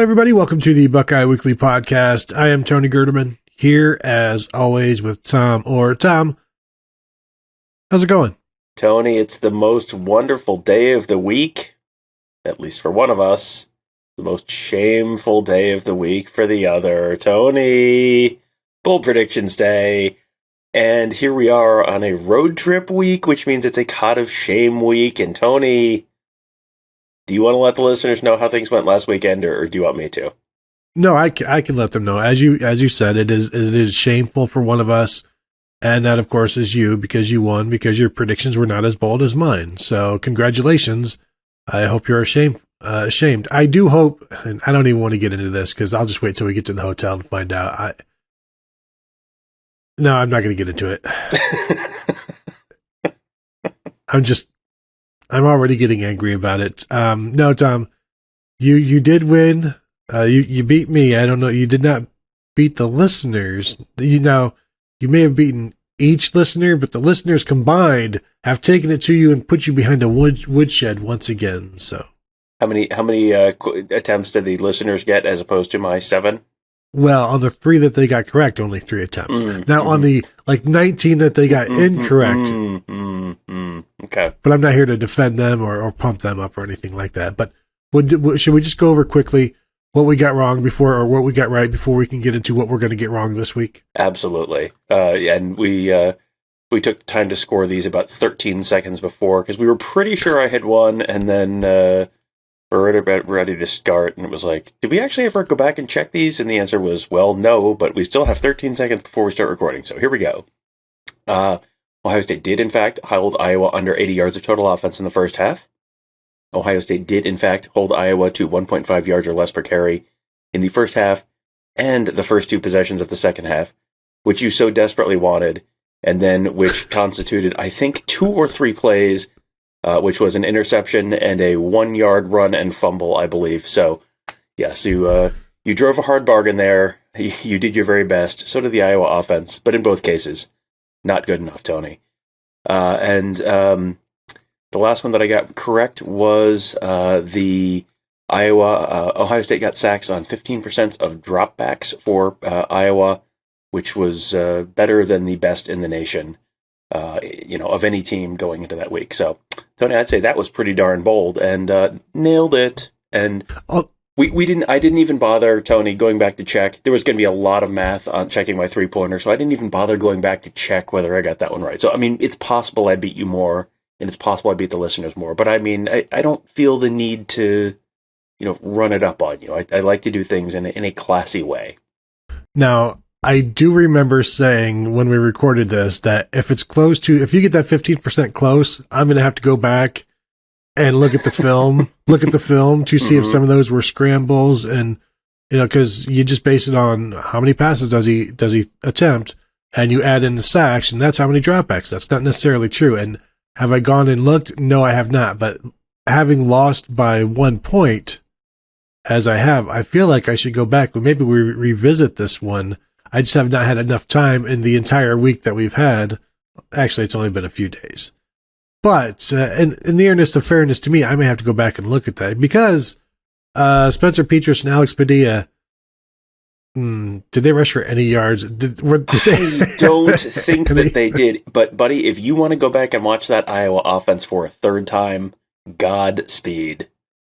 everybody. Welcome to the Buckeye Weekly Podcast. I am Tony Gerdeman, here as always with Tom Orr. Tom, how's it going? Tony, it's the most wonderful day of the week, at least for one of us. The most shameful day of the week for the other. Tony, bold predictions day. And here we are on a road trip week, which means it's a cot of shame week. And Tony, do you want to let the listeners know how things went last weekend, or do you want me to? No, I can let them know. As you said, it is shameful for one of us, and that, of course, is you, because you won, because your predictions were not as bold as mine. So congratulations. I hope you're ashamed. I do hope, and I don't even want to get into this because I'll just wait till we get to the hotel and find out. No, I'm not going to get into it. I'm already getting angry about it. No, Tom, you did win. You beat me. I don't know. You did not beat the listeners. You may have beaten each listener, but the listeners combined have taken it to you and put you behind a woodshed once again. So, how many attempts did the listeners get as opposed to my 7? Well, on the 3 that they got correct, only 3 attempts. Now, on the 19 that they got incorrect. Okay. But I'm not here to defend them or pump them up or anything like that. But should we just go over quickly what we got wrong before, or what we got right before we can get into what we're going to get wrong this week? Absolutely. And we took time to score these about 13 seconds before, because we were pretty sure I had won, and then we're ready to start, and it was like, did we actually ever go back and check these? And the answer was, well, no, but we still have 13 seconds before we start recording, so here we go. Ohio State did, in fact, hold Iowa under 80 yards of total offense in the first half. Ohio State did, in fact, hold Iowa to 1.5 yards or less per carry in the first half and the first 2 possessions of the second half, which you so desperately wanted, and then which constituted, I think, 2 or 3 plays, which was an interception and a 1-yard run and fumble, I believe. So, yes, you drove a hard bargain there. You did your very best. So did the Iowa offense, but in both cases, not good enough, Tony. And the last one that I got correct was the Ohio State got sacks on 15% of dropbacks for Iowa, which was better than the best in the nation, of any team going into that week. So, Tony, I'd say that was pretty darn bold and nailed it. And I didn't even bother, Tony, going back to check. There was going to be a lot of math on checking my 3-pointer, so I didn't even bother going back to check whether I got that one right. So, I mean, it's possible I beat you more, and it's possible I beat the listeners more. But, I mean, I don't feel the need to, run it up on you. I like to do things in a classy way. Now, I do remember saying when we recorded this that if you get that 15% close, I'm going to have to go back and look at the film, to see if some of those were scrambles, and because you just base it on how many passes does he attempt, and you add in the sacks, and that's how many dropbacks. That's not necessarily true. And have I gone and looked? No, I have not. But having lost by 1 point, as I have, I feel like I should go back. But maybe we revisit this one. I just have not had enough time in the entire week that we've had. Actually, it's only been a few days. But in the earnest of fairness to me, I may have to go back and look at that, because Spencer Petras and Alex Padilla, did they rush for any yards? I don't think that they did. But, buddy, if you want to go back and watch that Iowa offense for a 3rd time, Godspeed.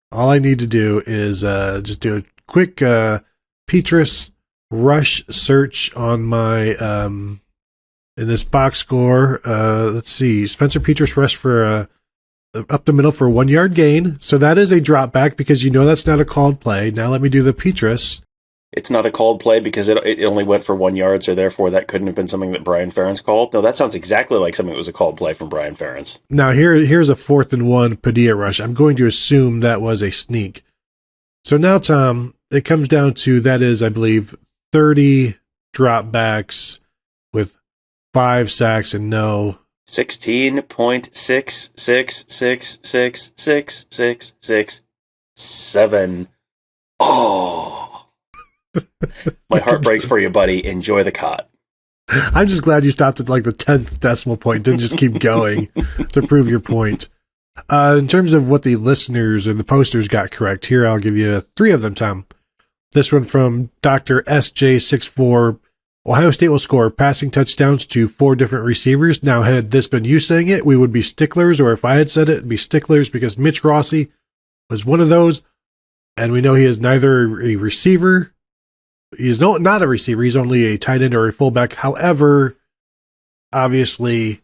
All I need to do is just do a quick Petras rush search on my in this box score. Let's see. Spencer Petras rushed for up the middle for a 1-yard gain. So that is a drop back, because that's not a called play. Now let me do the Petras. It's not a called play because it only went for 1 yard, so therefore that couldn't have been something that Brian Ferentz called. No, that sounds exactly like something that was a called play from Brian Ferentz. Now here's a 4th and 1 Padilla rush. I'm going to assume that was a sneak. So now, Tom, it comes down to, that is, I believe, 30 dropbacks with 5 sacks and no 16.666666667. Oh, my heart breaks for you, buddy. Enjoy the cot. I'm just glad you stopped at like the 10th decimal point, didn't just keep going to prove your point. In terms of what the listeners and the posters got correct, here I'll give you 3 of them, Tom. This one from Dr. SJ64. Ohio State will score passing touchdowns to 4 different receivers. Now, had this been you saying it, we would be sticklers, or if I had said it, it'd be sticklers because Mitch Rossi was one of those, and we know he is neither a receiver. He is not a receiver. He's only a tight end or a fullback. However, obviously,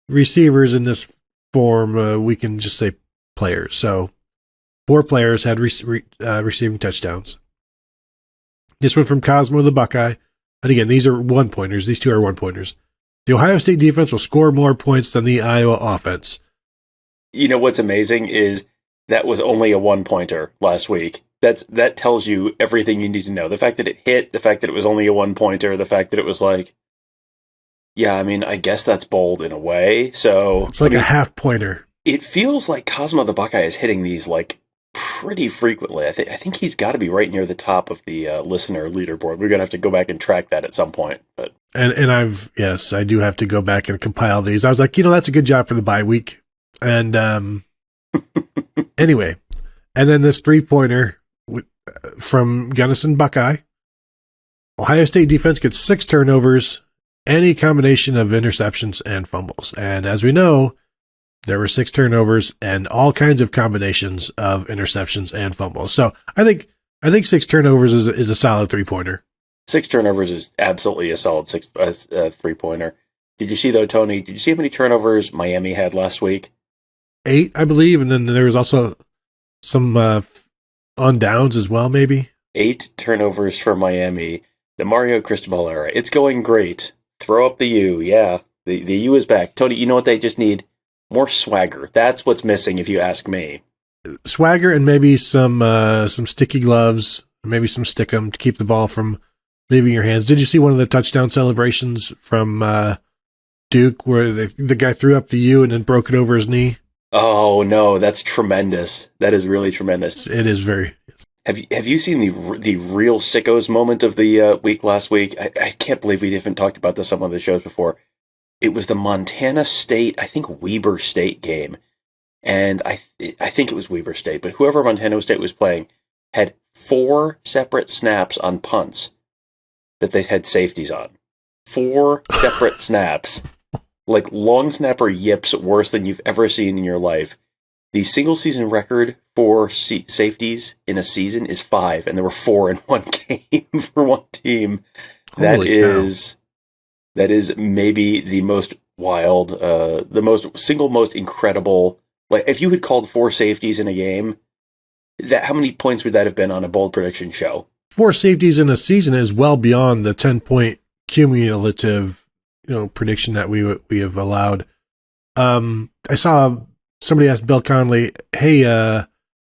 receivers in this form, we can just say players. So 4 players had receiving touchdowns. This one from Cosmo the Buckeye. And again, these are one-pointers. These 2 are one-pointers. The Ohio State defense will score more points than the Iowa offense. You know what's amazing is that was only a one-pointer last week. That tells you everything you need to know. The fact that it hit, the fact that it was only a one-pointer, the fact that it was like, yeah, I mean, I guess that's bold in a way. So it's like a half-pointer. It feels like Cosmo the Buckeye is hitting these like pretty frequently. I think he's got to be right near the top of the listener leaderboard. We're gonna have to go back and track that at some point. But and I do have to go back and compile these. I was like, that's a good job for the bye week. And anyway, and then this 3-pointer from Gunnison Buckeye. Ohio State defense gets 6 turnovers, any combination of interceptions and fumbles. And as we know, there were 6 turnovers and all kinds of combinations of interceptions and fumbles. So I think 6 turnovers is a solid 3-pointer. 6 turnovers is absolutely a solid 3-pointer. Did you see though, Tony? Did you see how many turnovers Miami had last week? 8, I believe, and then there was also some on downs as well, maybe. 8 turnovers for Miami. The Mario Cristobal era. It's going great. Throw up the U. Yeah, the U is back. Tony, you know what they just need? More swagger. That's what's missing, if you ask me. Swagger and maybe some sticky gloves, maybe some stickum to keep the ball from leaving your hands. Did you see one of the touchdown celebrations from Duke where the guy threw up the U and then broke it over his knee? Oh no, that's tremendous. That is really tremendous. It is very. Have you seen the real sickos moment of the week last week? I can't believe we haven't talked about this on one of the shows before. It was the Montana State, I think Weber State game. And I think it was Weber State, but whoever Montana State was playing had 4 separate snaps on punts that they had safeties on. 4 separate snaps. Like long snapper yips worse than you've ever seen in your life. The single season record for safeties in a season is 5, and there were 4 in one game for one team. That is maybe the most wild, the most incredible. Like, if you had called 4 safeties in a game, how many points would that have been on a bold prediction show? 4 safeties in a season is well beyond the 10-point cumulative, prediction that we have allowed. I saw somebody asked Bill Conley, "Hey,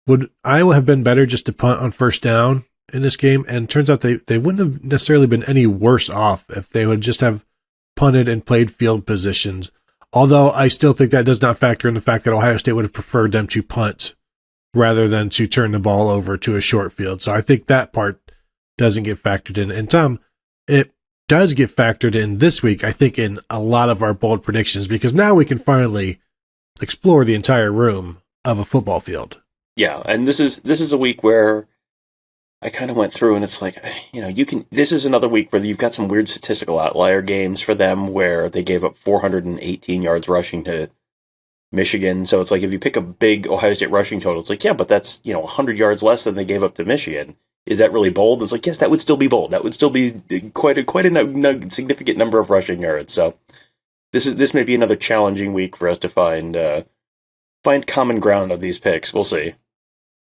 would Iowa have been better just to punt on first down in this game?" And it turns out they wouldn't have necessarily been any worse off if they would just have punted and played field positions. Although I still think that does not factor in the fact that Ohio State would have preferred them to punt rather than to turn the ball over to a short field. So I think that part doesn't get factored in. And Tom, it does get factored in this week, I think, in a lot of our bold predictions, because now we can finally explore the entire room of a football field. Yeah, and this is a week where I kind of went through, and it's like, this is another week where you've got some weird statistical outlier games for them where they gave up 418 yards rushing to Michigan. So it's like, if you pick a big Ohio State rushing total, it's like, yeah, but that's, 100 yards less than they gave up to Michigan. Is that really bold? It's like, yes, that would still be bold. That would still be quite a significant number of rushing yards. So this may be another challenging week for us to find common ground on these picks. We'll see.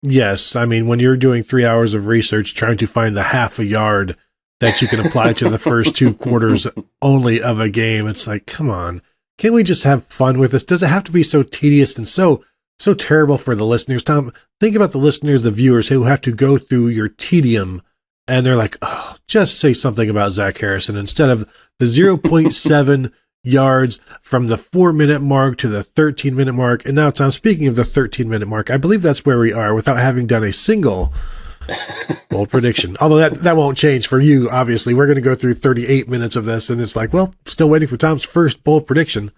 Yes, I mean, when you're doing 3 hours of research trying to find the half a yard that you can apply to the first 2 quarters only of a game, it's like, come on, can't we just have fun with this? Does it have to be so tedious and so terrible for the listeners? Tom, think about the listeners, the viewers who have to go through your tedium, and they're like, oh, just say something about Zach Harrison instead of the 0.7 yards from the 4-minute mark to the 13-minute mark. And now, Tom, speaking of the 13-minute mark, I believe that's where we are without having done a single bold prediction. Although that won't change for you, obviously. We're going to go through 38 minutes of this, and it's like, well, still waiting for Tom's first bold prediction.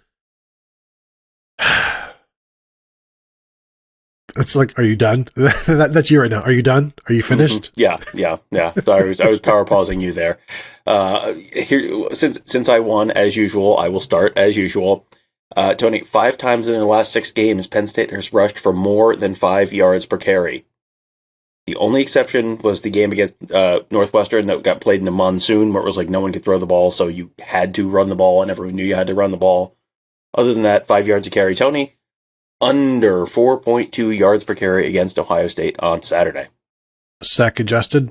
It's like, are you done? That's you right now. Are you done? Are you finished? Mm-hmm. Yeah. So I was power pausing you there. Here, since I won as usual, I will start as usual. Tony, 5 times in the last 6 games, Penn State has rushed for more than 5 yards per carry. The only exception was the game against Northwestern that got played in a monsoon, where it was like no one could throw the ball, so you had to run the ball, and everyone knew you had to run the ball. Other than that, 5 yards a carry. Tony, under 4.2 yards per carry against Ohio State on Saturday. Sack adjusted?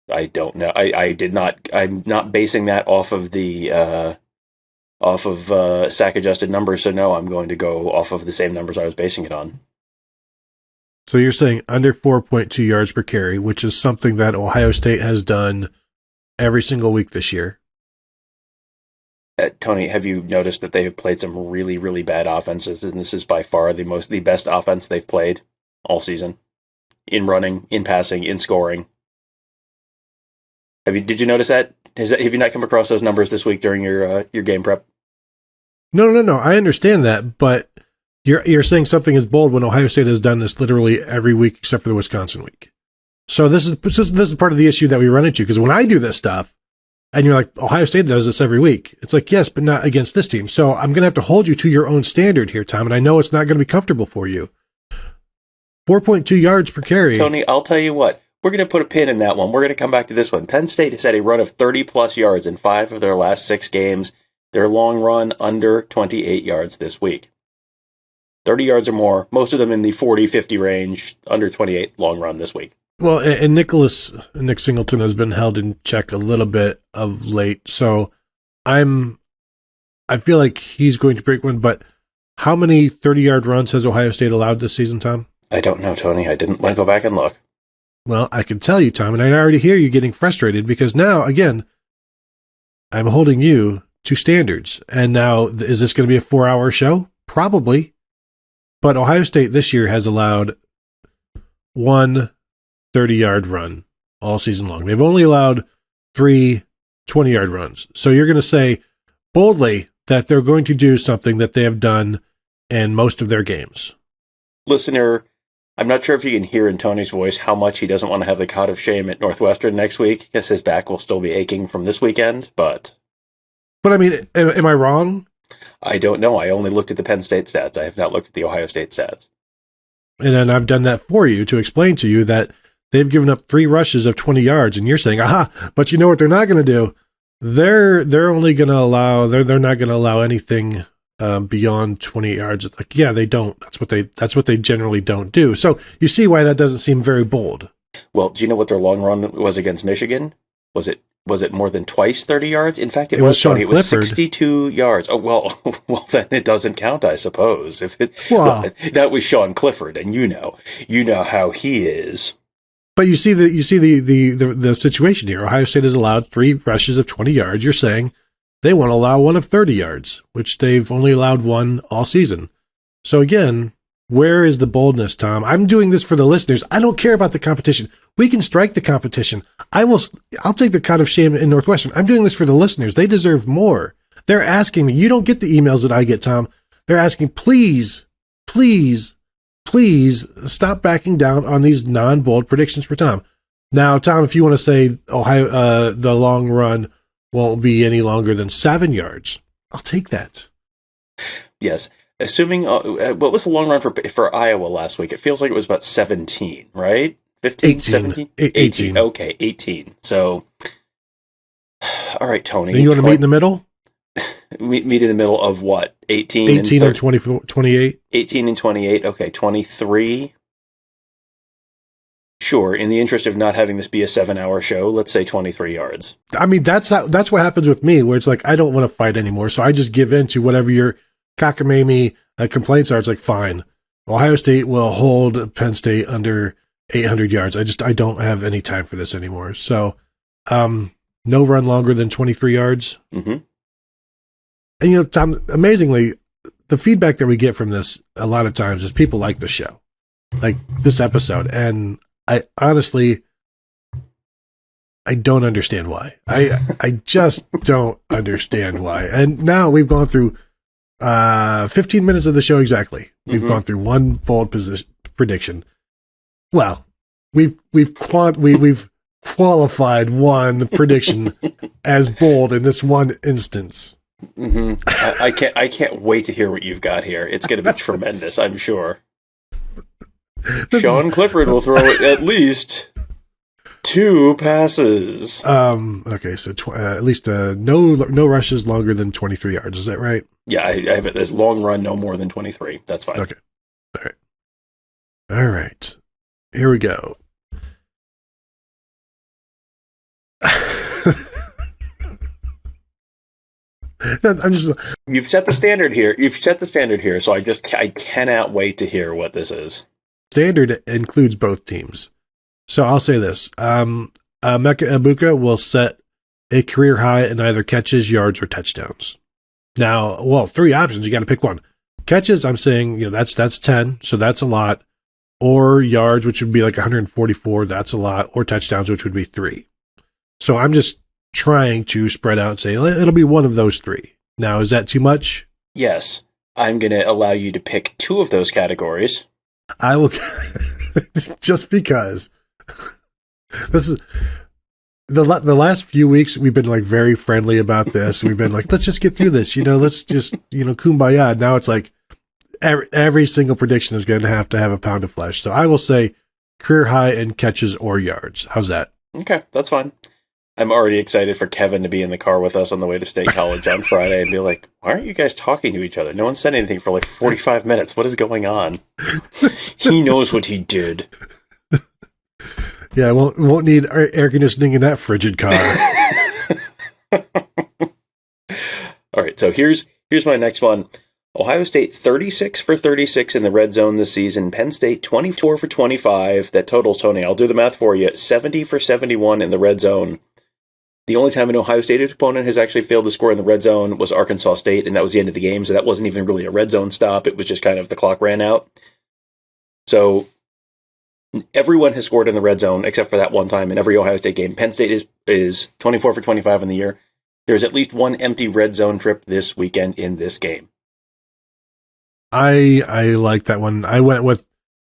I don't know. I did not. I'm not basing that off of the sack adjusted numbers. So no, I'm going to go off of the same numbers I was basing it on. So you're saying under 4.2 yards per carry, which is something that Ohio State has done every single week this year. Tony, have you noticed that they have played some really, really bad offenses, and this is by far the best offense they've played all season, in running, in passing, in scoring? Did you notice that? Have you not come across those numbers this week during your game prep? No. I understand that, but you're saying something is bold when Ohio State has done this literally every week except for the Wisconsin week. So this is part of the issue that we run into, because when I do this stuff, and you're like, Ohio State does this every week. It's like, yes, but not against this team. So I'm going to have to hold you to your own standard here, Tom, and I know it's not going to be comfortable for you. 4.2 yards per carry. Tony, I'll tell you what. We're going to put a pin in that one. We're going to come back to this one. Penn State has had a run of 30-plus yards in 5 of their last 6 games. Their long run under 28 yards this week. 30 yards or more, most of them in the 40-50 range, under 28 long run this week. Well, and Nick Singleton has been held in check a little bit of late, so I feel like he's going to break one, but how many 30-yard runs has Ohio State allowed this season, Tom? I don't know, Tony. I didn't want to go back and look. Well, I can tell you, Tom, and I already hear you getting frustrated, because now, again, I'm holding you to standards. And now, is this going to be a 4-hour show? Probably. But Ohio State this year has allowed one 30-yard run all season long. They've only allowed 3 20-yard runs. So you're going to say boldly that they're going to do something that they have done in most of their games. Listener, I'm not sure if you can hear in Tony's voice how much he doesn't want to have the cot of shame at Northwestern next week, because his back will still be aching from this weekend, But I mean, am I wrong? I don't know. I only looked at the Penn State stats. I have not looked at the Ohio State stats. And then I've done that for you to explain to you that they've given up 3 rushes of 20 yards, and you're saying, aha, but you know what they're not going to do? They're only going to allow, they're not going to allow anything beyond 20 yards. It's like, yeah, they don't. That's what they generally don't do. So you see why that doesn't seem very bold. Well, do you know what their long run was against Michigan? Was it more than twice 30 yards? In fact, it was Sean Tony. It was 62 yards. Oh, well, then it doesn't count, I suppose. That was Sean Clifford, and you know how he is. But you see the situation here. Ohio State has allowed 3 rushes of 20 yards. You're saying they want to allow one of 30 yards, which they've only allowed one all season. So again, where is the boldness, Tom? I'm doing this for the listeners. I don't care about the competition. We can strike the competition. I'll take the cut of shame in Northwestern. I'm doing this for the listeners. They deserve more. They're asking me. You don't get the emails that I get, Tom. They're asking, please stop backing down on these non-bold predictions for Tom. Now, Tom, if you want to say Ohio, the long run won't be any longer than 7 yards, I'll take that. Yes. Assuming, what was the long run for Iowa last week? It feels like it was about 17, right? 15, 18. 17? 18. Okay, 18. So, all right, Tony. Then you want to meet in the middle? Meet in the middle of what? 18 and 24, 28? 18 and 28. Okay, 23. Sure, in the interest of not having this be a 7-hour show, let's say 23 yards. I mean, that's what happens with me, where it's like, I don't want to fight anymore, so I just give in to whatever your cockamamie complaints are. It's like, fine, Ohio State will hold Penn State under 800 yards. I don't have any time for this anymore. So, no run longer than 23 yards. Mm-hmm. And, Tom, amazingly, the feedback that we get from this a lot of times is people like the show, like this episode. And I honestly, I don't understand why. I just don't understand why. And now we've gone through 15 minutes of the show exactly. We've gone through one bold prediction. Well, we've qualified one prediction as bold in this one instance. I can't wait to hear what you've got here. It's going to be tremendous, I'm sure. Sean Clifford will throw at least 2 passes. Okay, so at least no rushes longer than 23 yards. Is that right? Yeah, I have it as long run no more than 23. That's fine. Okay. All right. Here we go. You've set the standard here. So I cannot wait to hear what this is. Standard includes both teams. So I'll say this. Mecca Ibuka will set a career high in either catches, yards, or touchdowns. Now, 3 options. You got to pick one. Catches, I'm saying, that's 10. So that's a lot. Or yards, which would be like 144. That's a lot. Or touchdowns, which would be 3. So I'm just trying to spread out and say it'll be one of those 3. Now, is that too much? Yes. I'm going to allow you to pick 2 of those categories. I will, just because. This is the last few weeks we've been like very friendly about this. We've been like, let's just get through this, let's just, kumbaya. Now it's like every single prediction is going to have a pound of flesh. So I will say career high in catches or yards. How's that? Okay, that's fine. I'm already excited for Kevin to be in the car with us on the way to State College on Friday and be like, why aren't you guys talking to each other? No one said anything for like 45 minutes. What is going on? He knows what he did. Yeah, won't need air conditioning in that frigid car. All right, so here's my next one. Ohio State 36 for 36 in the red zone this season. Penn State 24 for 25. That totals, Tony, I'll do the math for you, 70 for 71 in the red zone. The only time an Ohio State opponent has actually failed to score in the red zone was Arkansas State, and that was the end of the game, so that wasn't even really a red zone stop. It was just kind of the clock ran out. So everyone has scored in the red zone except for that one time in every Ohio State game. Penn State is 24 for 25 in the year. There's at least one empty red zone trip this weekend in this game. I like that one. I went with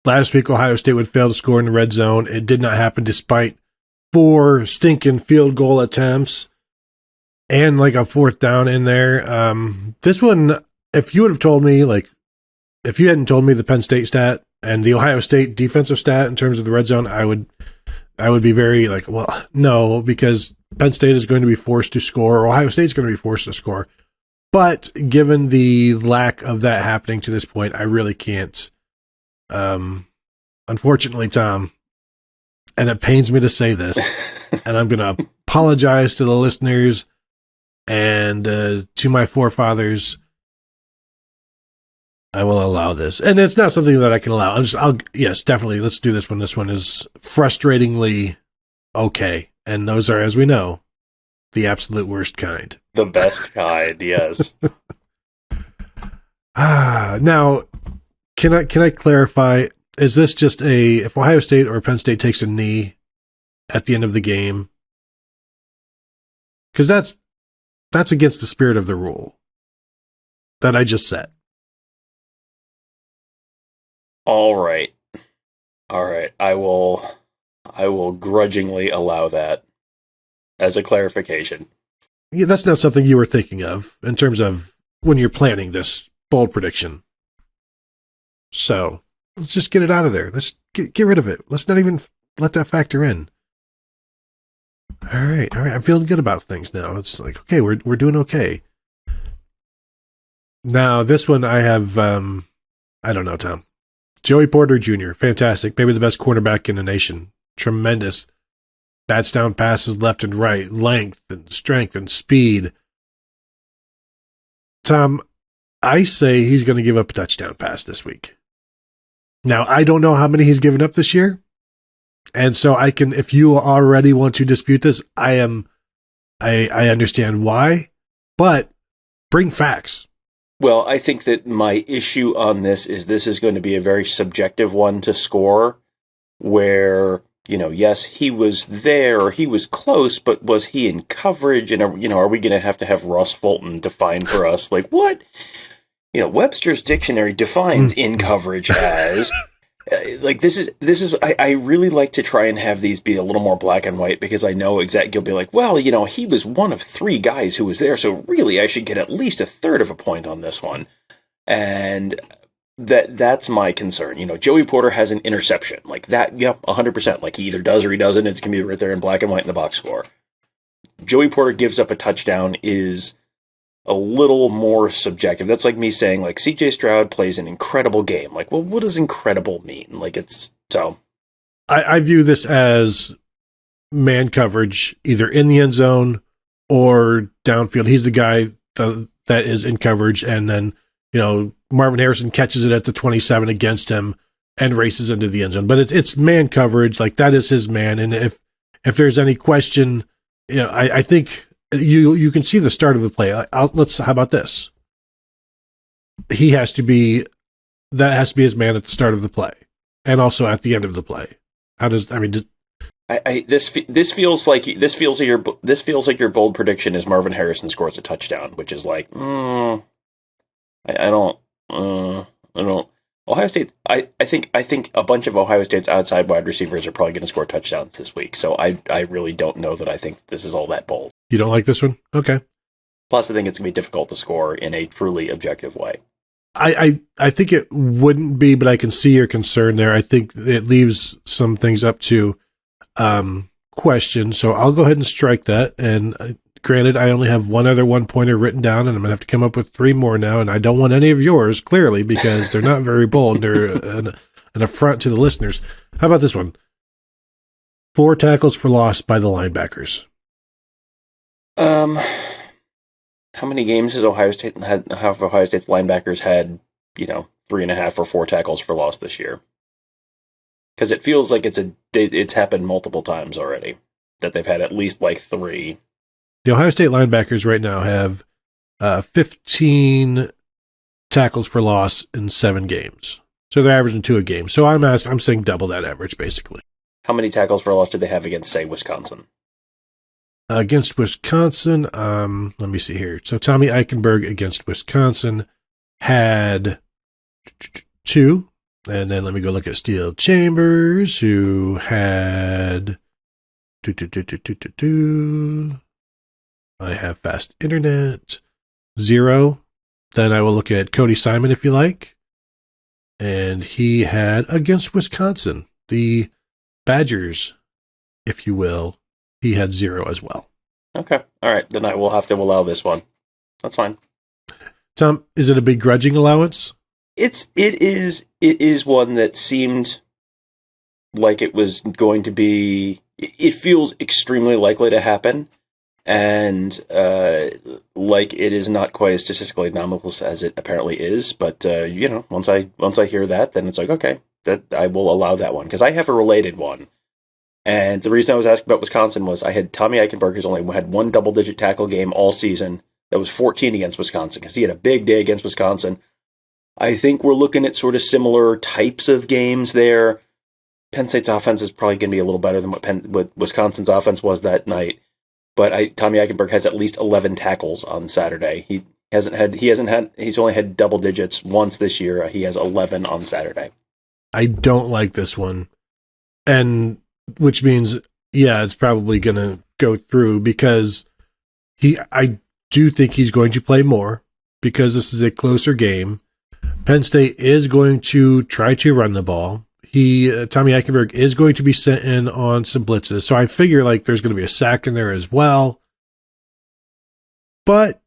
last week Ohio State would fail to score in the red zone. It did not happen despite 4 stinking field goal attempts and like a 4th down in there. This one, if you would have told me, if you hadn't told me the Penn State stat and the Ohio State defensive stat in terms of the red zone, I would be very no, because Penn State is going to be forced to score, or Ohio State's going to be forced to score. But given the lack of that happening to this point, I really can't. Unfortunately, Tom, and it pains me to say this, and I'm going to apologize to the listeners and to my forefathers. I will allow this. And it's not something that I can allow. Yes, definitely. Let's do this one. This one is frustratingly okay. And those are, as we know, the absolute worst kind. The best kind, yes. Now, can I clarify? Is this just if Ohio State or Penn State takes a knee at the end of the game? Because that's against the spirit of the rule that I just set. All right. I will grudgingly allow that as a clarification. Yeah, that's not something you were thinking of in terms of when you're planning this bold prediction. So let's just get it out of there. Let's get rid of it. Let's not even let that factor in. All right. I'm feeling good about things now. It's like, okay, we're doing okay. Now, this one I have, I don't know, Tom. Joey Porter Jr., fantastic. Maybe the best cornerback in the nation. Tremendous. Bats down passes left and right, length and strength and speed. Tom, I say he's going to give up a touchdown pass this week. Now, I don't know how many he's given up this year. And so I can, if you already want to dispute this, I understand why, but bring facts. Well, I think that my issue on this is going to be a very subjective one to score, where, yes, he was there, or he was close, but was he in coverage? And, are we going to have Ross Fulton define for us? Like, what? Webster's dictionary defines in coverage as I really like to try and have these be a little more black and white, because I know exactly, you'll be like, well, he was one of 3 guys who was there, so really I should get at least a third of a point on this one. And that's my concern. Joey Porter has an interception like that. Yep. 100%. Like, he either does or he doesn't. It's going to be right there in black and white in the box score. Joey Porter gives up a touchdown is a little more subjective. That's like me saying, like, CJ Stroud plays an incredible game. Like, well, what does incredible mean? Like, it's so. I view this as man coverage, either in the end zone or downfield. He's the guy that is in coverage, and then, Marvin Harrison catches it at the 27 against him and races into the end zone. But it's man coverage. Like, that is his man. And if there's any question, I think you can see the start of the play. How about this? That has to be his man at the start of the play and also at the end of the play. This feels like your bold prediction is Marvin Harrison scores a touchdown, which is like, I don't. Ohio State. I think a bunch of Ohio State's outside wide receivers are probably going to score touchdowns this week. So I really don't know that I think this is all that bold. You don't like this one? Okay. Plus, I think it's going to be difficult to score in a truly objective way. I think it wouldn't be, but I can see your concern there. I think it leaves some things up to question. So I'll go ahead and strike that. And granted, I only have one other 1-pointer written down, and I'm going to have to come up with 3 more now. And I don't want any of yours, clearly, because they're not very bold. They're an affront to the listeners. How about this one? 4 tackles for loss by the linebackers. How many games has Ohio State's linebackers had, 3.5 or 4 tackles for loss this year? Because it feels like it's happened multiple times already, that they've had at least like 3. The Ohio State linebackers right now have 15 tackles for loss in 7 games. So they're averaging 2 a game. So I'm saying double that average, basically. How many tackles for loss did they have against, say, Wisconsin? Against Wisconsin, let me see here. So Tommy Eichenberg against Wisconsin had 2. And then let me go look at Steel Chambers, who had 2. I have fast internet. 0. Then I will look at Cody Simon, if you like. And he had against Wisconsin, the Badgers, if you will, he had 0 as well. Okay. All right. Then I will have to allow this one. That's fine. Tom, is it a begrudging allowance? It is one that seemed like it was going to be, it feels extremely likely to happen. And like it is not quite as statistically anomalous as it apparently is, but once I hear that, then it's like, okay, that I will allow that one, because I have a related one. And the reason I was asking about Wisconsin was I had Tommy Eichenberg, who's only had 1 double-digit tackle game all season. That was 14 against Wisconsin, because he had a big day against Wisconsin. I think we're looking at sort of similar types of games there. Penn State's offense is probably going to be a little better than what Wisconsin's offense was that night. But Tommy Eichenberg has at least 11 tackles on Saturday. He's only had double digits once this year. He has 11 on Saturday. I don't like this one. And which means, yeah, it's probably going to go through, because I do think he's going to play more, because this is a closer game. Penn State is going to try to run the ball. Tommy Eichenberg is going to be sent in on some blitzes. So I figure like there's going to be a sack in there as well. But,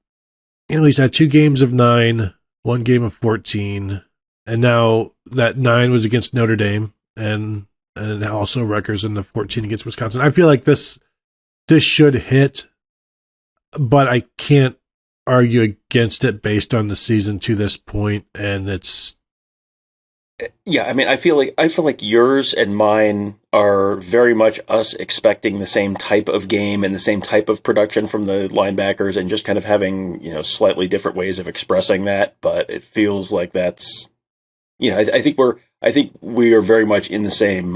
he's had 2 games of 9, 1 game of 14. And now that 9 was against Notre Dame, and also Rutgers in the 14 against Wisconsin. I feel like this should hit, but I can't argue against it based on the season to this point. And it's, yeah, I mean, I feel like yours and mine are very much us expecting the same type of game and the same type of production from the linebackers, and just kind of having, slightly different ways of expressing that. But it feels like that's, I think we are very much in the same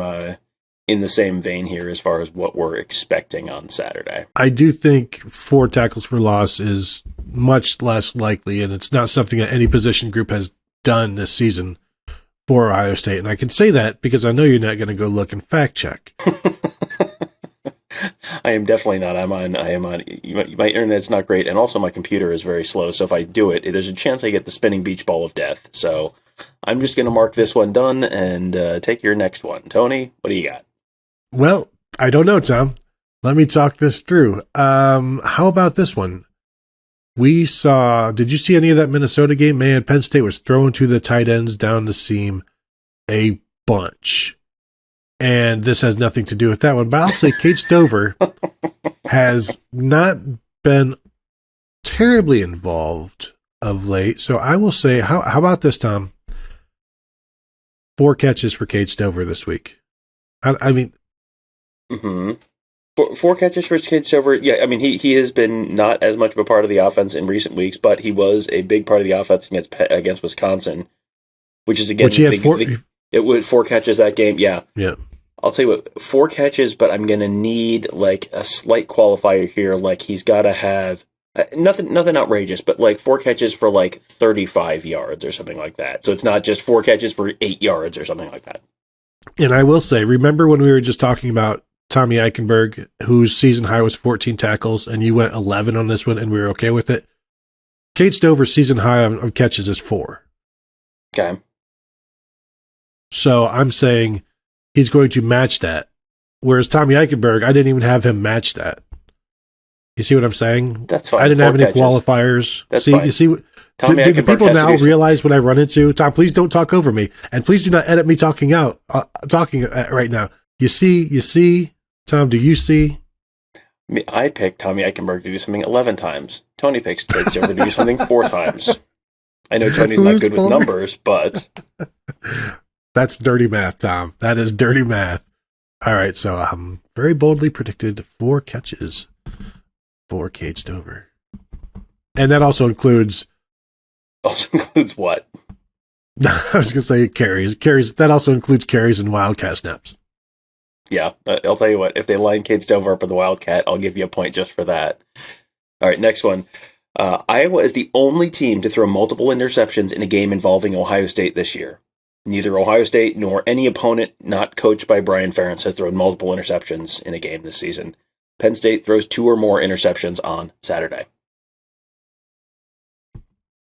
vein here as far as what we're expecting on Saturday. I do think 4 tackles for loss is much less likely, and it's not something that any position group has done this season for Ohio State. And I can say that because I know you're not going to go look and fact check. I am definitely not. My internet's not great, and also my computer is very slow. So if I do it, there's a chance I get the spinning beach ball of death. So I'm just going to mark this one done and take your next one. Tony, what do you got? Well, I don't know, Tom. Let me talk this through. How about this one? Did you see any of that Minnesota game? Man, Penn State was throwing to the tight ends down the seam a bunch. And this has nothing to do with that one. But I'll say Kate Stover has not been terribly involved of late. So I will say, how about this, Tom? 4 catches for Kate Stover this week. I mean... Mm-hmm. 4 catches for Kate Stover. Yeah, I mean, he has been not as much of a part of the offense in recent weeks, but he was a big part of the offense against Wisconsin, which is, again, it was 4 catches that game. Yeah. Yeah. I'll tell you what, 4 catches, but I'm going to need like a slight qualifier here. Like he's got to have nothing outrageous, but like 4 catches for like 35 yards or something like that. So it's not just 4 catches for 8 yards or something like that. And I will say, remember when we were just talking about Tommy Eichenberg, whose season high was 14 tackles, and you went 11 on this one, and we were okay with it? Kate Stover's season high of catches is 4. Okay. So I'm saying he's going to match that. Whereas Tommy Eichenberg, I didn't even have him match that. You see what I'm saying? That's fine. I didn't have any qualifiers. That's fine. You see, do people now realize what I run into? Tom, please don't talk over me, and please do not edit me talking right now. You see, Tom, do you see? I picked Tommy Eichenberg to do something 11 times. Tony picks Kate Stover to do something 4 times. I know Tony's not good with numbers, but... That's dirty math, Tom. That is dirty math. All right, so very boldly predicted 4 catches for Kate Stover. And that also includes... Also includes what? I was going to say carries. That also includes carries and Wildcat snaps. Yeah, I'll tell you what. If they line Kate Stover up with the Wildcat, I'll give you a point just for that. All right, next one. Iowa is the only team to throw multiple interceptions in a game involving Ohio State this year. Neither Ohio State nor any opponent not coached by Brian Ferentz has thrown multiple interceptions in a game this season. Penn State throws 2 or more interceptions on Saturday.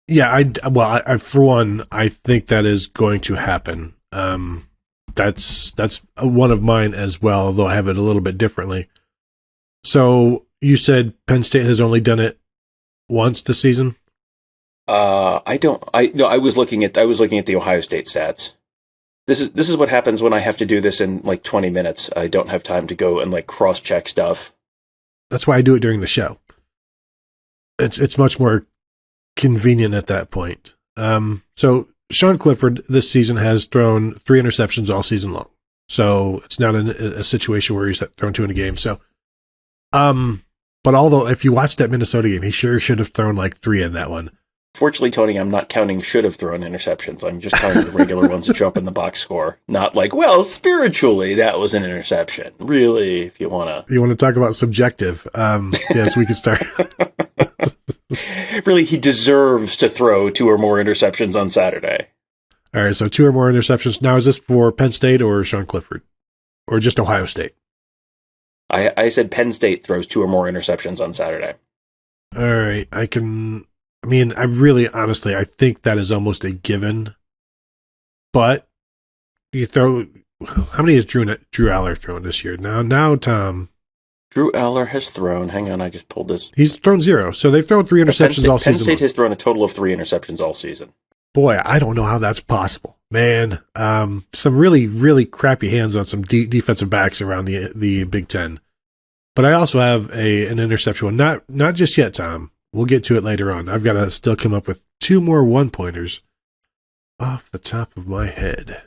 Yeah, I for one, I think that is going to happen. That's one of mine as well, although I have it a little bit differently. So you said Penn State has only done it once this season? I was looking at the Ohio State stats. This is what happens when I have to do this in like 20 minutes. I don't have time to go and like cross-check stuff. That's why I do it during the show. It's much more convenient at that point. So Sean Clifford this season has thrown 3 interceptions all season long. So it's not a situation where he's thrown 2 in a game. So, but although if you watched that Minnesota game, he sure should have thrown like 3 in that one. Fortunately, Tony, I'm not counting should have thrown interceptions. I'm just counting the regular ones that show up in the box score. Not like, well, spiritually, that was an interception. Really, if you want to... You want to talk about subjective. Yes, we could start. Really, he deserves to throw 2 or more interceptions on Saturday. All right, so 2 or more interceptions. Now, is this for Penn State or Sean Clifford? Or just Ohio State? I said Penn State throws 2 or more interceptions on Saturday. All right, I really, honestly, I think that is almost a given. But you throw, how many has Drew Aller thrown this year? Now, Tom. Drew Aller has thrown, hang on, I just pulled this. He's thrown 0. So they've thrown 3 interceptions all season. Penn State has thrown a total of 3 interceptions all season. Boy, I don't know how that's possible. Man, some really, really crappy hands on some defensive backs around the Big Ten. But I also have an interception one. Not just yet, Tom. We'll get to it later on. I've got to still come up with 2 more 1-pointers off the top of my head.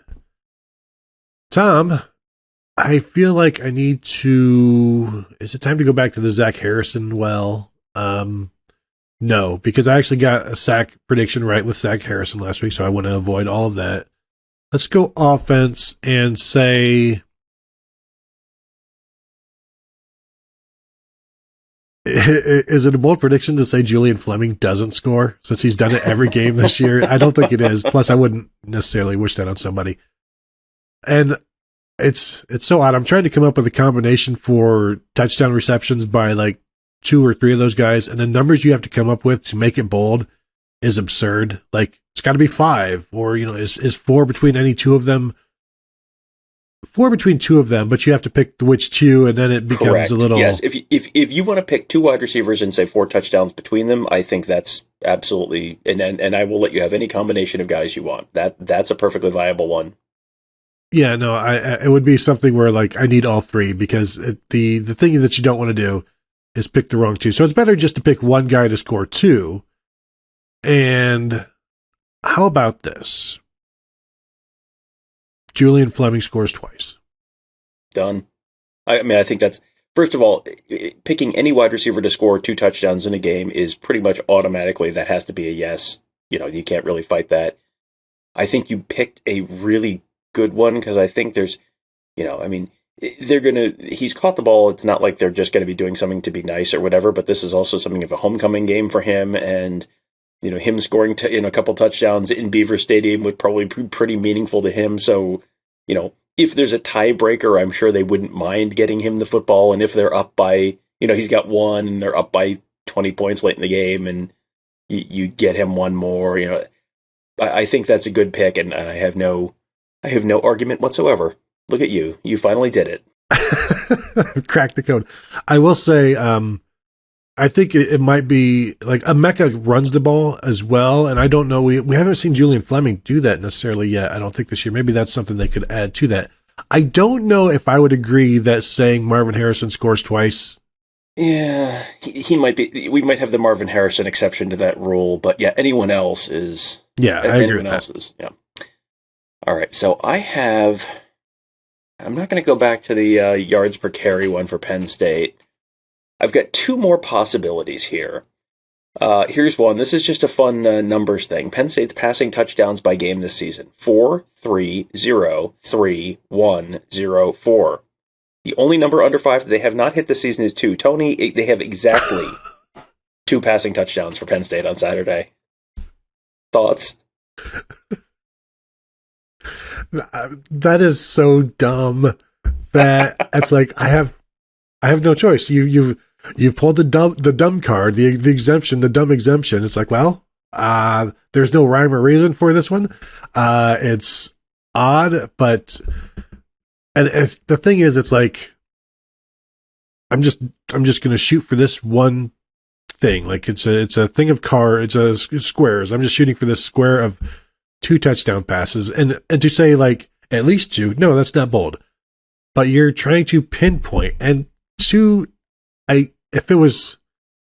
Tom, I feel like I need to... Is it time to go back to the Zach Harrison well? No, because I actually got a sack prediction right with Zach Harrison last week, so I want to avoid all of that. Let's go offense and say... Is it a bold prediction to say Julian Fleming doesn't score since he's done it every game this year? I don't think it is. Plus, I wouldn't necessarily wish that on somebody. And it's so odd. I'm trying to come up with a combination for touchdown receptions by like 2 or 3 of those guys, and the numbers you have to come up with to make it bold is absurd. Like, it's got to be 5, or is 4 between any 2 of them? 4 between 2 of them, but you have to pick which 2, and then it becomes Correct. a little. Yes, if you want to pick 2 wide receivers and say 4 touchdowns between them, I think that's absolutely, and I will let you have any combination of guys you want. That's a perfectly viable one. Yeah, no, it would be something where like I need all 3, because the thing that you don't want to do is pick the wrong 2. So it's better just to pick one guy to score 2. And how about this? Julian Fleming scores twice. Done. I mean, I think that's, first of all, picking any wide receiver to score 2 touchdowns in a game is pretty much automatically, that has to be a yes. You can't really fight that. I think you picked a really good one, because I think there's, he's caught the ball. It's not like they're just going to be doing something to be nice or whatever, but this is also something of a homecoming game for him. And, him scoring a couple touchdowns in Beaver Stadium would probably be pretty meaningful to him. So, if there's a tiebreaker, I'm sure they wouldn't mind getting him the football. And if they're up by, he's got 1 and they're up by 20 points late in the game, and you get him 1 more, I think that's a good pick. And I have no argument whatsoever. Look at you. You finally did it. Crack the code. I will say, I think it might be like Emeka runs the ball as well. And I don't know, we haven't seen Julian Fleming do that necessarily yet. I don't think this year. Maybe that's something they could add to that. I don't know if I would agree that saying Marvin Harrison scores twice. Yeah, he might be. We might have the Marvin Harrison exception to that rule, but yeah, anyone else is. Yeah, I agree with that. Yeah. All right, so I'm not going to go back to the yards per carry one for Penn State. I've got 2 more possibilities here. Here's one. This is just a fun numbers thing. Penn State's passing touchdowns by game this season: 4, 3, 0, 3, 1, 0, 4. The only number under 5 that they have not hit this season is 2. Tony, they have exactly 2 passing touchdowns for Penn State on Saturday. Thoughts? That is so dumb that it's like I have no choice. You've pulled the dumb card, the exemption, the dumb exemption. It's like, well, there's no rhyme or reason for this one. It's odd, but the thing is, it's like I'm just going to shoot for this one thing. Like it's a thing of it's squares. I'm just shooting for this square of 2 touchdown passes, and to say like at least 2, no, that's not bold. But you're trying to pinpoint, and 2.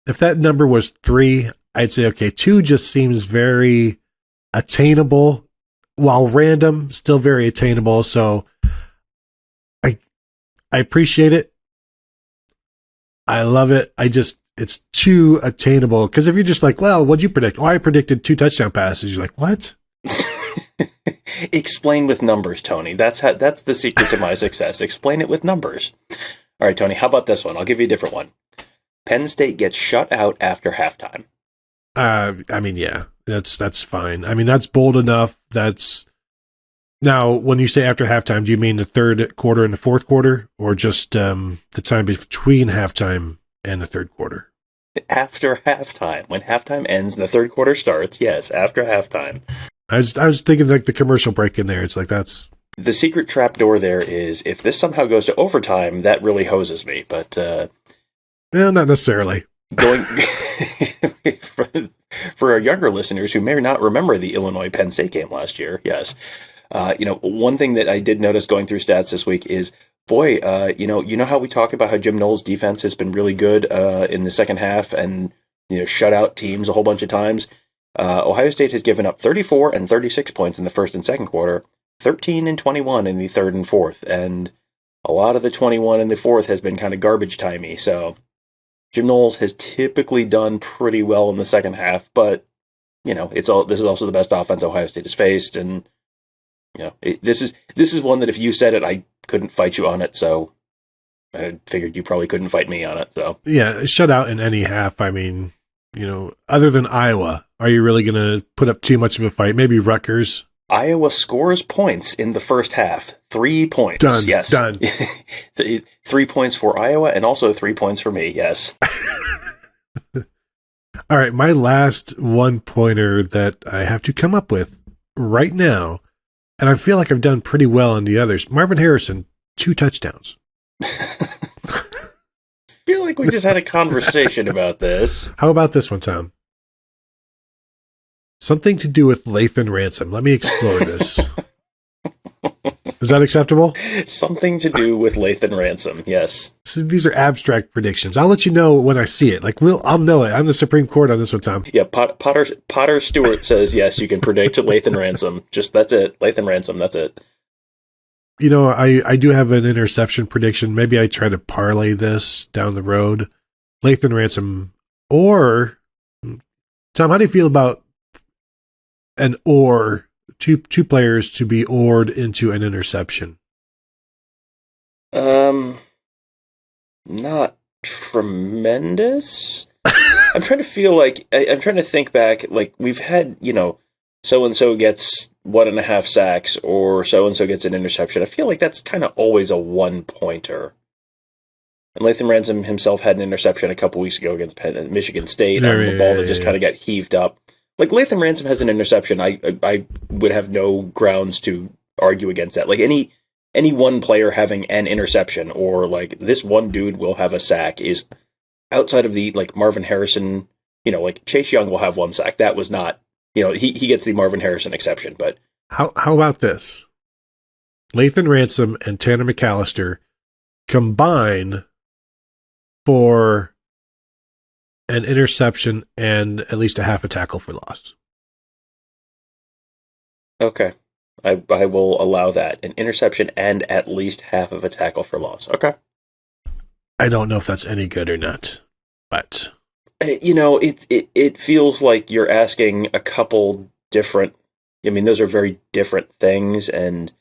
If that number was 3, I'd say okay. 2 just seems very attainable, while random, still very attainable. So I appreciate it. I love it. It's too attainable, because if you're just like, well, what'd you predict? Oh, I predicted 2 touchdown passes. You're like, what? Explain with numbers, Tony. That's the secret to my success. Explain it with numbers. All right, Tony, how about this one? I'll give you a different one. Penn State gets shut out after halftime. I mean, yeah, that's fine. I mean, that's bold enough. Now, when you say after halftime, do you mean the 3rd quarter and the 4th quarter, or just the time between halftime and the 3rd quarter? After halftime. When halftime ends and the 3rd quarter starts, yes, after halftime. I was thinking like the commercial break in there. It's like that's... The secret trapdoor there is, if this somehow goes to overtime, that really hoses me, but... not necessarily. Going for our younger listeners who may not remember the Illinois-Penn State game last year, yes. One thing that I did notice going through stats this week is, boy, you know how we talk about how Jim Knowles' defense has been really good in the second half and shut out teams a whole bunch of times. Ohio State has given up 34 and 36 points in the first and second quarter, 13 and 21 in the 3rd and 4th, and a lot of the 21 in the 4th has been kind of garbage timey. So Jim Knowles has typically done pretty well in the second half, but this is also the best offense Ohio State has faced, and this is one that if you said it, I couldn't fight you on it. So I figured you probably couldn't fight me on it. So Yeah, shutout in any half. I mean, other than Iowa, are you really going to put up too much of a fight? Maybe Rutgers. Iowa scores points in the first half. 3 points. Done. Yes. Done. 3 points for Iowa and also 3 points for me. Yes. All right. My last one pointer that I have to come up with right now, and I feel like I've done pretty well on the others. Marvin Harrison, 2 touchdowns. I feel like we just had a conversation about this. How about this one, Tom? Something to do with Lathan Ransom. Let me explore this. Is that acceptable? Something to do with Lathan Ransom, yes. So these are abstract predictions. I'll let you know when I see it. I'll know it. I'm the Supreme Court on this one, Tom. Yeah, Potter Stewart says, yes, you can predict Lathan Ransom. That's it. Lathan Ransom, that's it. I do have an interception prediction. Maybe I try to parlay this down the road. Lathan Ransom or... Tom, how do you feel about an or... Two players to be oared into an interception? Not tremendous. I'm trying to feel like I'm trying to think back. Like we've had, so and so gets 1.5 sacks, or so and so gets an interception. I feel like that's kind of always a 1-pointer. And Lathan Ransom himself had an interception a couple weeks ago against Michigan State on the ball that just kind of got heaved up. Like Lathan Ransom has an interception, I would have no grounds to argue against that. Like any one player having an interception, or like this one dude will have a sack, is outside of the like Marvin Harrison. Like Chase Young will have 1 sack. That was not, he gets the Marvin Harrison exception. But how about this? Lathan Ransom and Tanner McAllister combine for an interception and at least a half a tackle for loss. Okay. I will allow that. An interception and at least half of a tackle for loss. Okay. I don't know if that's any good or not, but... It feels like you're asking a couple different... I mean, those are very different things, and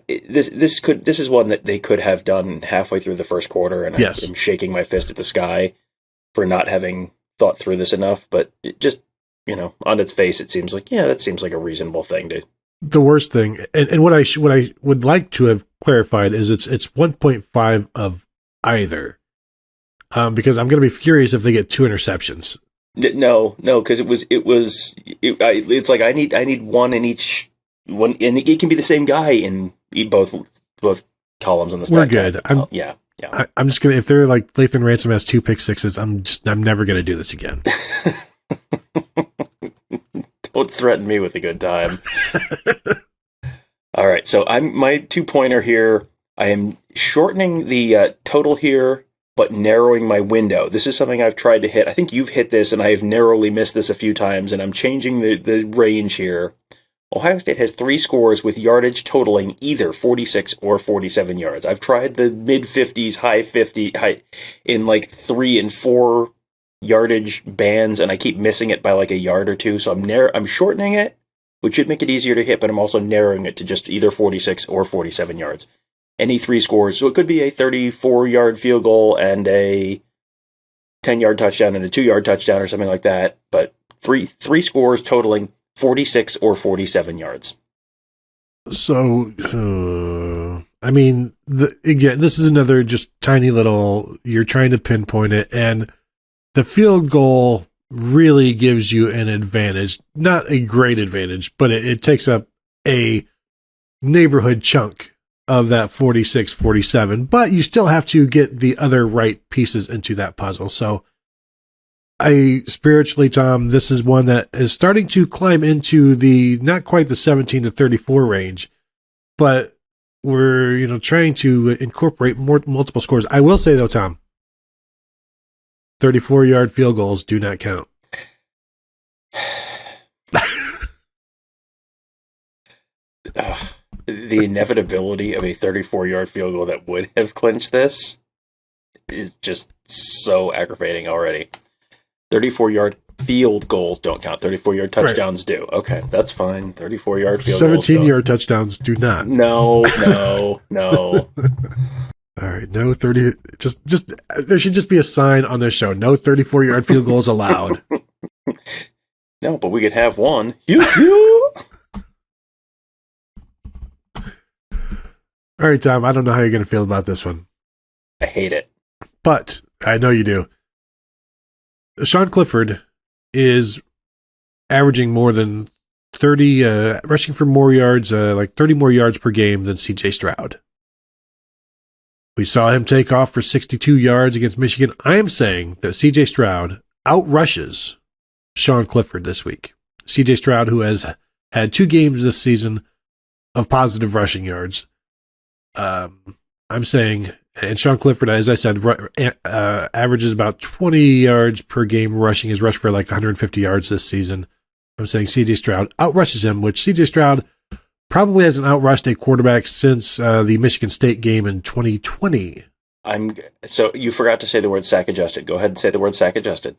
this is one that they could have done halfway through the first quarter, and yes. I'm shaking my fist at the sky for not having thought through this enough, but it just, on its face, it seems like, that seems like a reasonable thing to... The worst thing, and what I would like to have clarified is it's 1.5 of either, because I'm going to be furious if they get 2 interceptions. No, because it's like I need one in each one, and it can be the same guy in both columns on the stat. We're good. Yeah. I'm just gonna, if they're like Lathan Ransom has 2 pick sixes, I'm never gonna do this again. Don't threaten me with a good time. All right, so my 2-pointer here. I am shortening the total here, but narrowing my window. This is something I've tried to hit. I think you've hit this, and I have narrowly missed this a few times, and I'm changing the range here. Ohio State has 3 scores with yardage totaling either 46 or 47 yards. I've tried the mid-50s, high 50, in like 3 and 4 yardage bands, and I keep missing it by like a yard or 2. So I'm shortening it, which should make it easier to hit, but I'm also narrowing it to just either 46 or 47 yards. Any 3 scores. So it could be a 34-yard field goal and a 10-yard touchdown and a 2-yard touchdown or something like that. But three scores totaling 46 or 47 yards. So, I mean, again, this is another just tiny little, you're trying to pinpoint it, and the field goal really gives you an advantage. Not a great advantage, but it takes up a neighborhood chunk of that 46, 47, but you still have to get the other right pieces into that puzzle. So spiritually, Tom, this is one that is starting to climb into not quite the 17 to 34 range, but we're, trying to incorporate more multiple scores. I will say though, Tom, 34-yard field goals do not count. The inevitability of a 34-yard field goal that would have clinched this is just so aggravating already. 34-yard field goals don't count. 34-yard touchdowns do. Okay, that's fine. 34-yard field goals. 17-yard touchdowns do not. No. All right, no 30. Just there should just be a sign on this show: no 34-yard field goals allowed. No, but we could have one. All right, Tom. I don't know how you're going to feel about this one. I hate it, but I know you do. Sean Clifford is averaging more than 30, rushing for more yards, like 30 more yards per game than CJ Stroud. We saw him take off for 62 yards against Michigan. I am saying that CJ Stroud outrushes Sean Clifford this week. CJ Stroud, who has had 2 games this season of positive rushing yards. I'm saying, and Sean Clifford, as I said, averages about 20 yards per game rushing. He's rushed for like 150 yards this season. I'm saying CJ Stroud outrushes him, which CJ Stroud probably hasn't outrushed a quarterback since the Michigan State game in 2020. So you forgot to say the word sack adjusted. Go ahead and say the word sack adjusted.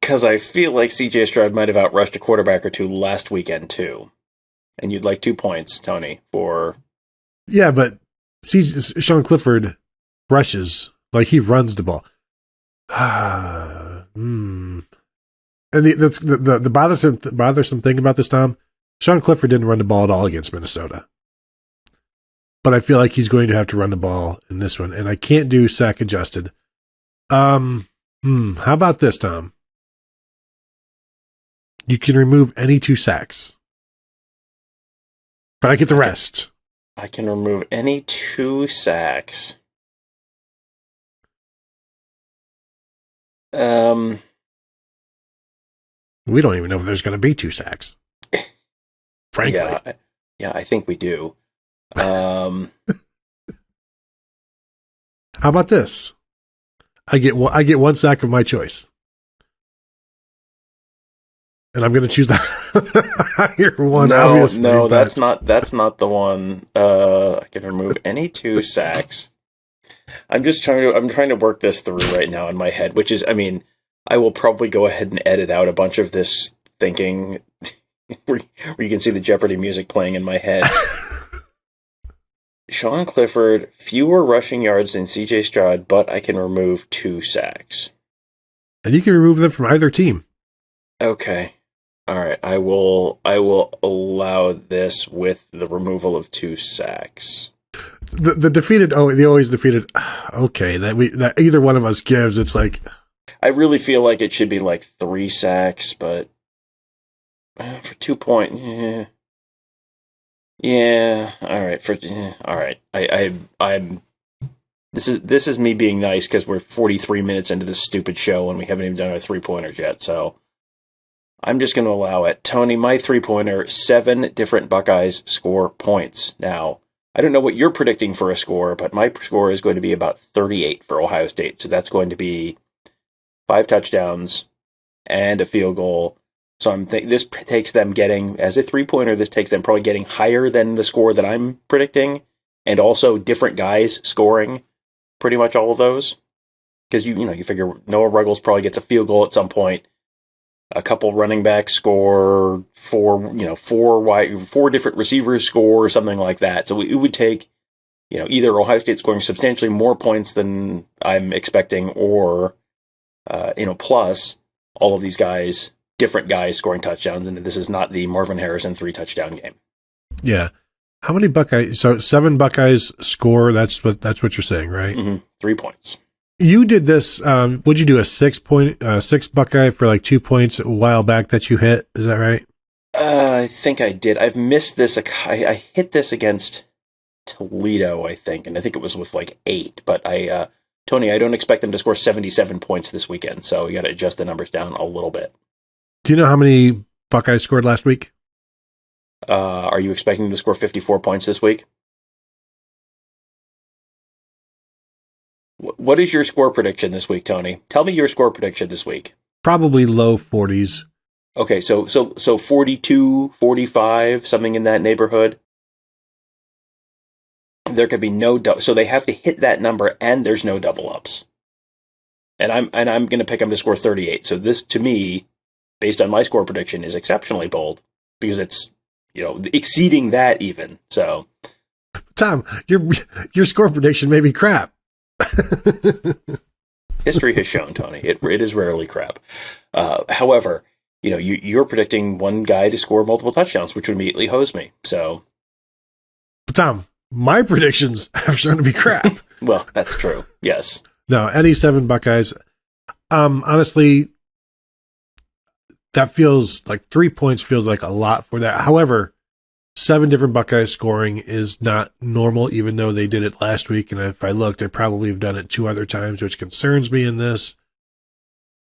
Because I feel like CJ Stroud might have outrushed a quarterback or two last weekend too. And you'd like 2 points, Tony, for... Yeah, but Sean Clifford rushes, like he runs the ball. And the bothersome thing about this, Tom, Sean Clifford didn't run the ball at all against Minnesota. But I feel like he's going to have to run the ball in this one, and I can't do sack adjusted. How about this, Tom? You can remove any 2 sacks. But I get the rest. I can remove any 2 sacks. We don't even know if there's going to be 2 sacks. Frankly. Yeah, I think we do. How about this? I get 1 sack of my choice. And I'm going to choose the higher one, obviously. No, that's not the one. I can remove any 2 sacks. I'm trying to work this through right now in my head, which is, I mean, I will probably go ahead and edit out a bunch of this thinking where you can see the Jeopardy music playing in my head. Sean Clifford, fewer rushing yards than CJ Stroud, but I can remove 2 sacks. And you can remove them from either team. Okay. All right, I will allow this with the removal of 2 sacks. The always defeated. Okay, that either one of us gives. It's like I really feel like it should be like 3 sacks, but for 2 point, yeah. All right, all right. I'm. This is me being nice because we're 43 minutes into this stupid show and we haven't even done our 3-pointers yet. So I'm just going to allow it. Tony, my 3-pointer, 7 different Buckeyes score points. Now, I don't know what you're predicting for a score, but my score is going to be about 38 for Ohio State. So that's going to be 5 touchdowns and a field goal. So this takes them getting, as a 3-pointer, this takes them probably getting higher than the score that I'm predicting, and also different guys scoring pretty much all of those. Because you figure Noah Ruggles probably gets a field goal at some point. A couple running backs score, 4 different receivers score, or something like that. So it would take, either Ohio State scoring substantially more points than I'm expecting, or, plus all of these guys, different guys scoring touchdowns. And this is not the Marvin Harrison 3-touchdown game. Yeah. How many Buckeyes? So 7 Buckeyes score. That's what you're saying, right? Mm-hmm. 3 points. You did this. Would you do a 6 Buckeye for like 2 points a while back that you hit? Is that right? I think I did. I've missed this. I hit this against Toledo, I think, and I think it was with like 8. But Tony, I don't expect them to score 77 points this weekend, so you got to adjust the numbers down a little bit. Do you know how many Buckeyes scored last week? Are you expecting to score 54 points this week? What is your score prediction this week, Tony? Tell me your score prediction this week. Probably low 40s. Okay, so 42, 45, something in that neighborhood. There could be no so they have to hit that number, and there's no double ups. And I'm going to pick them to score 38. So this, to me, based on my score prediction, is exceptionally bold because it's exceeding that even. So, Tom, your score prediction may be crap. History has shown, Tony, it is rarely crap. However, you're predicting one guy to score multiple touchdowns, which would immediately hose me. So, Tom, my predictions have shown to be crap. Well, that's true. Yes. No, any 7 Buckeyes. Honestly, that feels like 3 points feels like a lot for that. However, 7 different Buckeyes scoring is not normal, even though they did it last week. And if I look, they probably have done it 2 other times, which concerns me in this.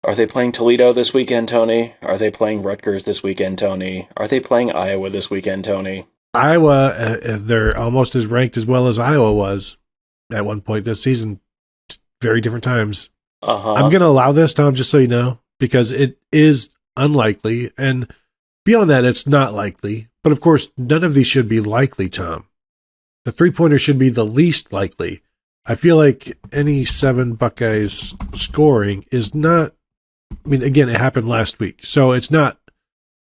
Are they playing Toledo this weekend, Tony? Are they playing Rutgers this weekend, Tony? Are they playing Iowa this weekend, Tony? Iowa, they're almost as ranked as well as Iowa was at one point this season. Very different times. Uh-huh. I'm going to allow this, Tom, just so you know, because it is unlikely. And beyond that, it's not likely. But of course, none of these should be likely, Tom. The 3-pointer should be the least likely. I feel like any 7 Buckeyes scoring is not, again, it happened last week, so it's not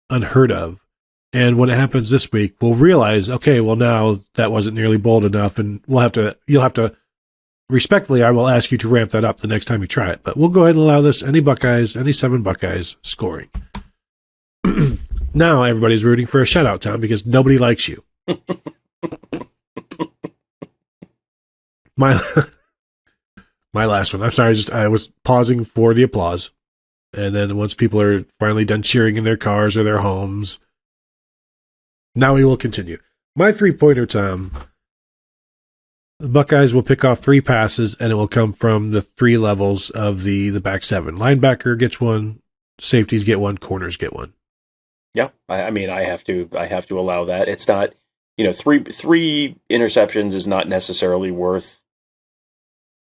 unheard of. And when it happens this week, we'll realize, okay, well, now that wasn't nearly bold enough, and you'll have to, respectfully, I will ask you to ramp that up the next time you try it. But we'll go ahead and allow this, any 7 Buckeyes scoring. Now everybody's rooting for a shutout, Tom, because nobody likes you. My last one. I'm sorry, I was pausing for the applause. And then once people are finally done cheering in their cars or their homes, now we will continue. My 3-pointer, Tom. The Buckeyes will pick off 3 passes, and it will come from the 3 levels of the back 7. Linebacker gets 1, safeties get 1, corners get 1. Yeah, I have to allow that. It's not, three interceptions is not necessarily worth,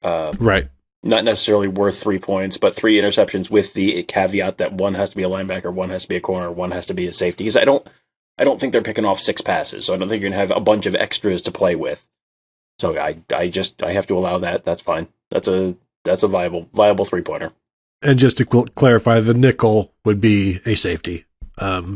right. Not necessarily worth 3 points, but 3 interceptions with the caveat that 1 has to be a linebacker, 1 has to be a corner, 1 has to be a safety. Because I don't think they're picking off 6 passes, so I don't think you're gonna have a bunch of extras to play with. So I have to allow that. That's fine. That's a viable 3-pointer. And just to clarify, the nickel would be a safety.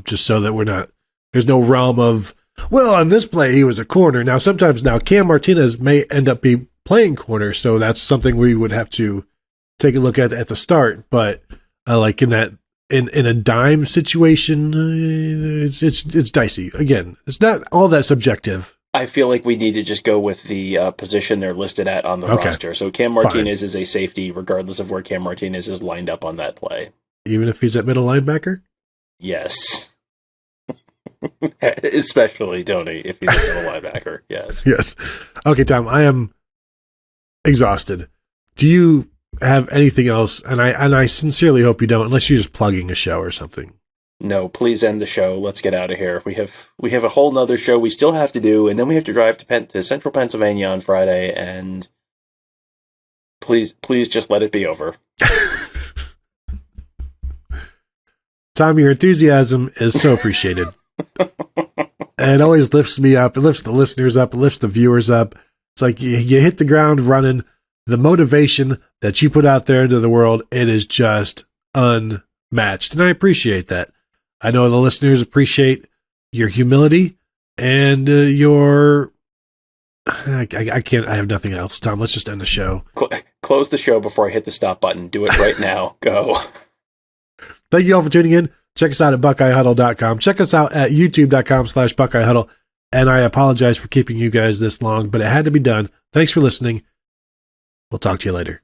Just so that there's no realm of, well, on this play, he was a corner. Now, sometimes Cam Martinez may end up be playing corner. So that's something we would have to take a look at the start. But like in a dime situation, it's dicey. Again, it's not all that subjective. I feel like we need to just go with the position they're listed at on the roster. So Cam Martinez is a safety, regardless of where Cam Martinez is lined up on that play. Even if he's at middle linebacker? Yes. Especially, Tony, if he's a middle linebacker. Yes. Yes. Okay, Tom, I am exhausted. Do you have anything else? And I sincerely hope you don't, unless you're just plugging a show or something. No, please end the show. Let's get out of here. We have a whole nother show we still have to do, and then we have to drive to Central Pennsylvania on Friday, and please just let it be over. Tom, your enthusiasm is so appreciated. It always lifts me up. It lifts the listeners up. It lifts the viewers up. It's like you hit the ground running. The motivation that you put out there into the world, it is just unmatched. And I appreciate that. I know the listeners appreciate your humility and your... I have nothing else. Tom, let's just end the show. Close the show before I hit the stop button. Do it right now. Go. Thank you all for tuning in. Check us out at BuckeyeHuddle.com. Check us out at YouTube.com/BuckeyeHuddle. And I apologize for keeping you guys this long, but it had to be done. Thanks for listening. We'll talk to you later.